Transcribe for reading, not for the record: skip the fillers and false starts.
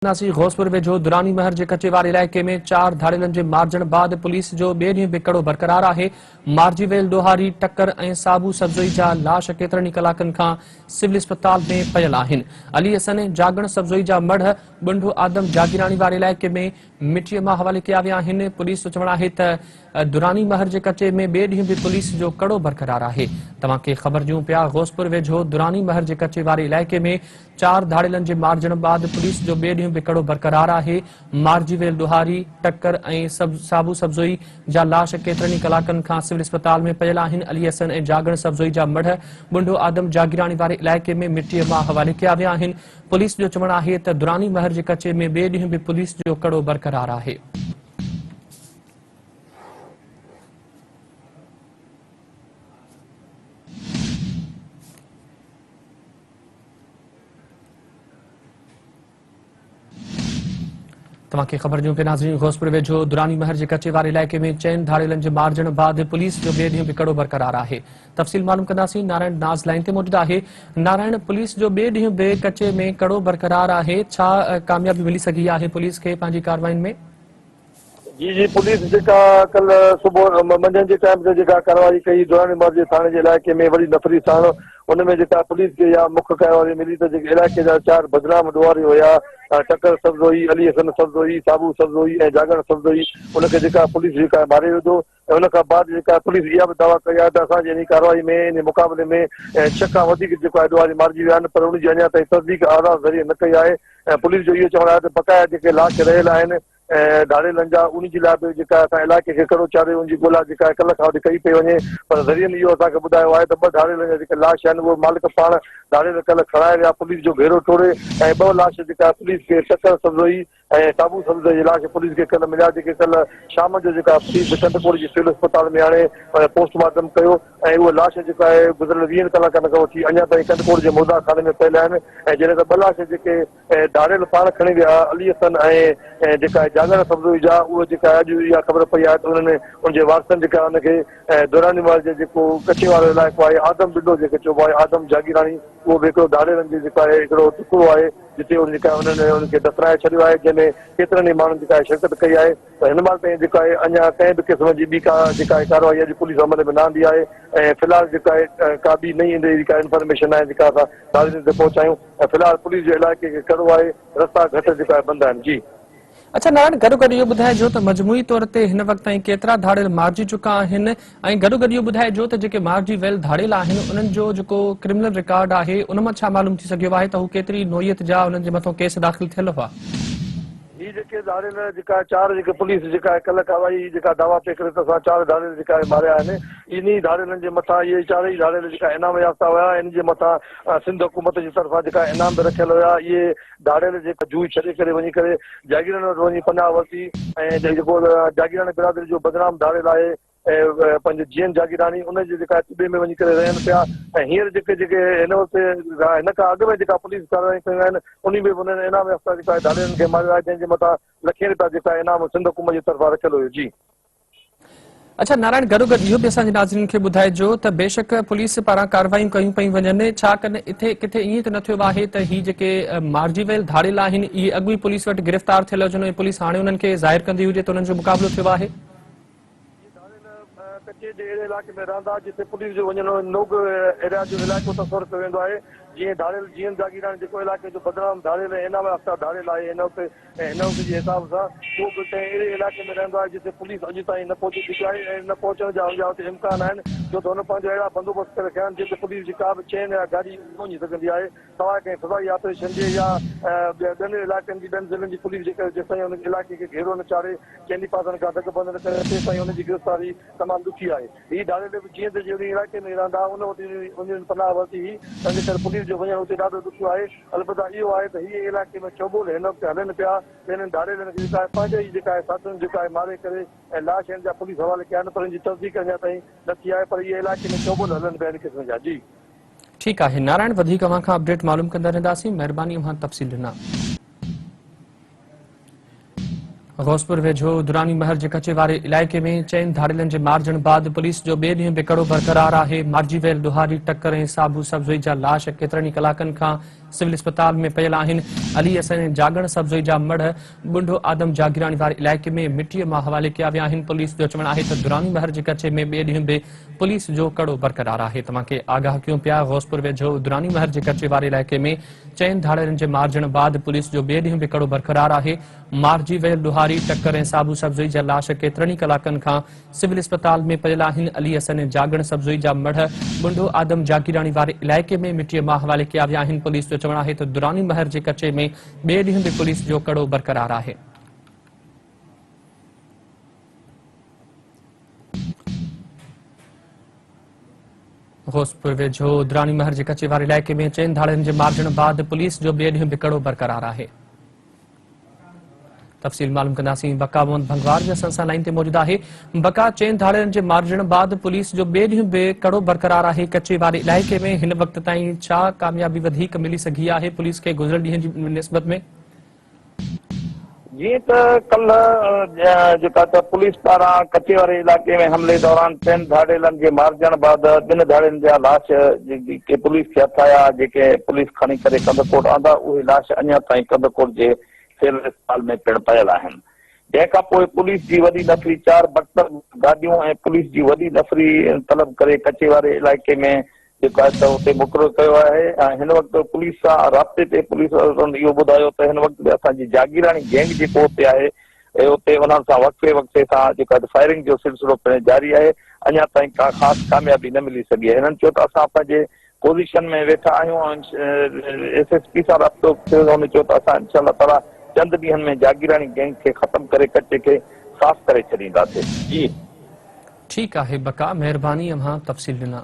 नासी गौसपुर वेझो दुरानी महर के कचे वारे इलाइक़े में 4 धाड़ेलनि के मारजण बाद पुलिस जो ॿिए ॾींहुं बि कड़ो बरक़रार आहे। मार्जीवेल डोहारी टक्कर ऐं साबू सब्ज़ोई जा लाश केतिरनि कलाकनि खां सिविल अस्पताल में पयल आहिनि। अली हसन ऐं जागण सब्ज़ोई जा मढ़ बुंडो आदम जागीरानी वारे इलाइक़े में मिट्टीअ मां हवाले कया विया आहिनि। पुलिस जो चवणु आहे त दुरानी महर के कचे में ॿिए ॾींहुं बि पुलिस जो कड़ो बरक़रार आहे। तव्हांखे ख़बर ॾियूं पिया, गौसपुर वेझो दुरानी महर के कचे वारे इलाइक़े में 4 धाड़ेलनि के मारजण बाद पुलिस जो ॿिए ॾींहुं बि कड़ो बरक़रार आहे। मार्जीवेल डोहारी टक्कर ऐं साबू सब्ज़ोई जा लाश केतिरनि कलाकनि खां सिविल अस्पताल में पयल आहिनि। अली हसन ऐं जागण सब्ज़ोई जा मढ़ बुंडो आदम जागीरानी वारे इलाइक़े में मिट्टीअ मां हवाले कया विया आहिनि। पुलिस जो चवणु आहे त दुरानी महर के कचे में ॿिए ॾींहुं बि पुलिस जो कड़ो बरक़रार आहे। तव्हांखे ख़बर ॾियूं पिया नाज़रीन, गौसपुर वेझो दुरानी महर के कचे वारे इलाइक़े में 4 धाड़ेलनि के मारजण बाद पुलिस जो ॿिए ॾींहुं बि कड़ो बरक़रार आहे। तफ़सील मालूम कंदासीं। नारायण नाज़ लाइन ते मौजूद आहे। नारायण, पुलिस जो ॿिए ॾींहुं बि कचे में कड़ो बरक़रार आहे, छा कामयाबी मिली सघी आहे पुलिस खे पंहिंजी कार्रवाइयुनि में? जी पुलिस जेका कल सुबुह मंझंदि जे टाइम ते जेका कार्रवाई कई दुरानी महर जे थाणे जे इलाइक़े में वरी नफ़री साण, उनमें जेका पुलिस खे इहा मुख्य कार्रवाई मिली त जेके इलाइक़े जा 4 बदनाम डोहारी हुया, टक्कर सब्ज़ोई, अली हसन सब्ज़ोई, साबू सब्ज़ोई ऐं जागण सब्ज़ोई, उनखे जेका पुलिस जेका मारे विधो। ऐं उन खां बाद जेका पुलिस इहा बि दावा कई आहे त असांजे इन कार्रवाई में इन मुक़ाबले में 6 खां वधीक जेको आहे डोहारी मारिजी विया आहिनि, पर उनजी अञा ताईं तस्दीक आधार ज़रिए न कई आहे। ऐं पुलिस जो इहो चवणु आहे त बक़ाया जेके लाश रहियल आहिनि धाड़ेलनि जा, उन जे लाइ बि जेका असां इलाइक़े खे कड़ो चाढ़े उनजी ॻोल्हा जेका कल्ह खां वठी कई पई वञे। पर ज़रियनि इहो असांखे ॿुधायो आहे त 2 धाड़ेलनि जा जेके लाश आहिनि उहे मालिक पाण धाड़ेल कल्ह खणाए विया, पुलिस जो घेरो टोड़े। ऐं 2 लाश जेका पुलिस खे टक्कर सब्ज़ोई ऐं साबू सब्ज़ोई जी लाश पुलिस खे कल्ह मिलिया, जेके कल्ह शाम जो जेका पुलिस कंदकोट जी सिविल अस्पताल में हाणे पोस्टमार्टम कयो। ऐं उहा लाश जेका आहे गुज़िरियल 20 कलाकनि खां वठी अञा ताईं कंदकोट जे मुर्दा खाने में पयल आहिनि। ऐं जॾहिं त 2 लाश जेके धाड़ेल पाण खणी विया, अली हसन ऐं जेका जागण सब्ज़ोई जा, उहे जेका अॼु इहा ख़बर पई आहे त उन्हनि उनजे वारसनि जेका उनखे दुरानी महर जे जेको कचे वारो इलाइक़ो आहे, आदम बिल्डो जेके चइबो आहे, आदम जागीरानी, उहो बि हिकिड़ो धाड़ेलनि जो जेका आहे हिकिड़ो टुकड़ो आहे जिते जेका उन्हनि उनखे दफ़नाए छॾियो आहे, जंहिंमें केतिरनि ई माण्हुनि जेका शिरकत कई आहे। त हिन महिल ताईं जेका आहे अञा कंहिं बि क़िस्म जी ॿी का जेका आहे कार्रवाई अॼु पुलिस अमल में न आंदी आहे। ऐं फ़िलहाल जेका आहे का बि नई ईंदे जेका इंफॉर्मेशन आहे जेका असां धाड़ेलनि ते पहुचायूं। ऐं फ़िलहाल पुलिस जे इलाइक़े खे कड़ो आहे, रस्ता घट जेका आहे बंदि आहिनि। जी अच्छा नारायण, गॾो इहो ॿुधाइजो त मजमूई तौर ते हिन वक़्त ताईं केतिरा धाड़ेल मारिजी चुका आहिनि, ऐं गॾो इहो ॿुधाइजो त जेके मारिजी वियल धाड़ेल आहिनि उन्हनि जो जेको क्रिमिनल रिकॉर्ड आहे उन मां छा मालूम थी सघियो आहे त हू केतिरी नोयत जा उन्हनि जे मथां केस दाख़िल थियल हुआ? ही जेके धाड़ेल जेका 4 जेके पुलिस जेका आहे कल्ह कार्रवाई जेका दावा पे करे त असां 4 धाड़ेल जेका आहे मारिया आहिनि, इन्ही धाड़ेलनि जे मथां इहे 4 ई धाड़ेल जेका इनाम याफ़्ता हुया, इन जे मथां सिंध हुकूमत जी तरफ़ां जेका इनाम बि रखियल हुया। इहे धाड़ेल जेका जूई छॾे करे वञी करे जागीरनि वटि वञी पनाह वरिती। ऐं जेको जागीरानी बिरादरी जो बदनाम धाड़ेल आहे पंहिंजे जीअन जागीरानी, उनजे जेका टिबे में वञी करे रहनि पिया। ऐं हींअर जेके हिन वक़्तु हिन खां अॻु में जेका पुलिस कार्रवाई कयूं आहिनि, उन में बि उन्हनि इनाम याफ़्ता जेका आहे धाड़ेलनि खे मारियो आहे, जंहिंजे मथां लखे रुपया जेका इनाम सिंध हुकूमत जी तरफ़ां रखियल हुयो। जी अच्छा नारायण, गॾो इहो बि असांजे नाज़रीन खे ॿुधाइजो त बेशक पुलिस पारां कार्रवायूं कयूं पयूं वञनि, छा कॾहिं किथे ईअं त न थियो आहे त ही जेके मारिजी वियल धाड़ेल आहिनि इहे अॻु ई पुलिस वटि गिरफ़्तार थियल हुजनि ऐं पुलिस हाणे उन्हनि खे ज़ाहिर कंदी हुजे त उन्हनि जो मुक़ाबिलो थियो आहे? कचे जे अहिड़े इलाइक़े में रहंदा जिते पुलिस जो वञणु नोग एरिया जो इलाइक़ो तस्वर कयो वेंदो आहे। जीअं धाड़ेल जीअं जागीरानी जेको इलाइक़े जो बदनाम धाड़ेल इनाम याफ़्ता धाड़ेल आहे, हिन वक़्तु जे हिसाब सां उहो बि कंहिं अहिड़े इलाइक़े में रहंदो आहे जिते पुलिस अॼु ताईं न पहुची चुकी आहे ऐं न पहुचण जा हुनजा हुते इम्कान आहिनि, छो त हुन पंहिंजा अहिड़ा बंदोबस्त करे रखिया आहिनि जिते पुलिस जी का बि चेन या गाॾी न वञी सघंदी आहे, सवाइ कंहिं फज़ाई ऑपरेशन जे या ॿियनि इलाइक़नि जी 2 ज़िलनि जी पुलिस जेका जेसिताईं हुन इलाइक़े खे घेरो न चाढ़े, कंहिं पासनि खां धक बंदि न करे, तेसिताईं हुनजी गिरफ़्तारी तमामु ॾुखी आहे। ही धाड़ेल बि जीअं त जहिड़ी इलाइक़े में रहंदा उन वटि उन्हनि पनाह वरिती हुई, तंहिंजे करे पुलिस जो वञणु हुते ॾाढो ॾुखियो आहे। अलबत्ता इहो आहे त हीअ इलाइक़े में चौबोल हिन वक़्तु हलनि पिया, हिननि धाड़ेलनि खे जेका आहे पंहिंजे ई जेका आहे साथियुनि जेका आहे मारे करे ऐं लाश हिन जा पुलिस हवाले कया आहिनि, पर हिन जी तस्दीक अञा ताईं न थी आहे, पर इहे इलाइक़े में चौबोल हलनि पिया इन क़िस्म जा। जी ठीकु आहे नारायण, वधीक अव्हां खां अपडेट मालूम कंदा रहंदासीं। महिरबानी, अव्हां तफ़सील ॾिना। गौसपुर वेझो दुरानी महर के कचे वारे इलाइक़े में 4 धाड़ेलनि के मारजण बाद पुलिस जो ॿिए ॾींहुं बि कड़ो बरक़रार आहे। मारिजी वियल डोहारी टक्कर ऐं साबू सब्ज़ोई जा लाश केतिरनि कलाकनि खां सिविल अस्पताल में पियल आहिनि। अली हसन ऐं जागण सब्ज़ोई जा मढ़ बुंडो आदम जागीरानी वारे इलाइक़े में मिटीअ मां हवाले कया विया आहिनि। पुलिस जो चवणु आहे त दुरानी महर जे कचे में ॿिए ॾींहुं बि पुलिस जो कड़ो बरक़रार आहे। तव्हांखे आगाह कयूं पिया, गौसपुर वेझो दुरानी महर जे कचे वारे इलाइक़े में 4 धाड़ियुनि जे मारिजण बाद पुलिस जो ॿिए ॾींहुं बि कड़ो बरक़रार आहे। मारिजी वियल ॾोहारी टकर ऐं साबू सब्ज़ोई जा लाश केतिरनि ई कलाकनि खां सिविल अस्पताल में पियल आहिनि। अली हसन ऐं जागण सब्ज़ोई जा मढ़ बुंडो आदम जागीरानी वारे इलाइक़े में मिटीअ मां हवाले कया विया आहिनि। पुलिस जो चवणु आहे त दुरानी महर जे कचे में ॿिए ॾींहुं बि पुलिस जो कड़ो बरक़रार आहे। गौसपुर वेझो दुरानी महर जे कचे वारे इलाइक़े में 4 धाड़ियुनि जे मारिजण बाद पुलिस जो ॿिए ॾींहुं बि कड़ो बरक़रार आहे। तफ़सील मालूम कंदासीं। बका मोहम्मद भंगवार जो असां सां लाइन ते मौजूद आहे। बका, 4 धाड़ियुनि जे मारिजण बाद पुलिस जो ॿिए ॾींहुं बि कड़ो बरक़रार आहे कचे वारे इलाइक़े में। हिन वक़्त ताईं छा कामयाबी वधीक मिली सघी आहे पुलिस खे गुज़िरियल ॾींहं जी निस्बत में? जीअं त कल्ह जेका त पुलिस पारां कचे वारे इलाइक़े में हमले दौरान 4 धाड़ियलनि जे मारिजण बैदि 2 धाड़ियुनि जा लाश जेके पुलिस खे हथ आया, जेके पुलिस खणी करे कंदकोट आंदा, उहे लाश अञा ताईं कंदकोट जे सिविल अस्पताल में पिण पयल आहिनि। जंहिंखां पोइ पुलिस जी वॾी नफ़री 4 बख्तर गाॾियूं ऐं पुलिस जी वॾी नफ़री तलब करे कचे वारे इलाइक़े में जेको आहे त उते मुक़ररु कयो आहे। ऐं हिन वक़्तु पुलिस सां राब्ते ते पुलिस इहो ॿुधायो त हिन वक़्तु असांजी जागीरानी गैंग जेको उते आहे उते उन्हनि सां वक़्ते वक़्ते सां जेको आहे फायरिंग जो सिलसिलो पिणु जारी आहे। अञा ताईं का ख़ासि कामयाबी न मिली सघी आहे। हिननि चयो त असां पंहिंजे पोज़ीशन में वेठा आहियूं ऐं SSP सां राब्तो थियो। हुन चयो त असां इंशाअल्लाह ताला चंद ॾींहनि में जागीरानी गैंग खे ख़तमु करे कचे खे साफ़ करे छॾींदासीं। जी ठीकु आहे बका, महिरबानी अमां तफ़सील ॾिना।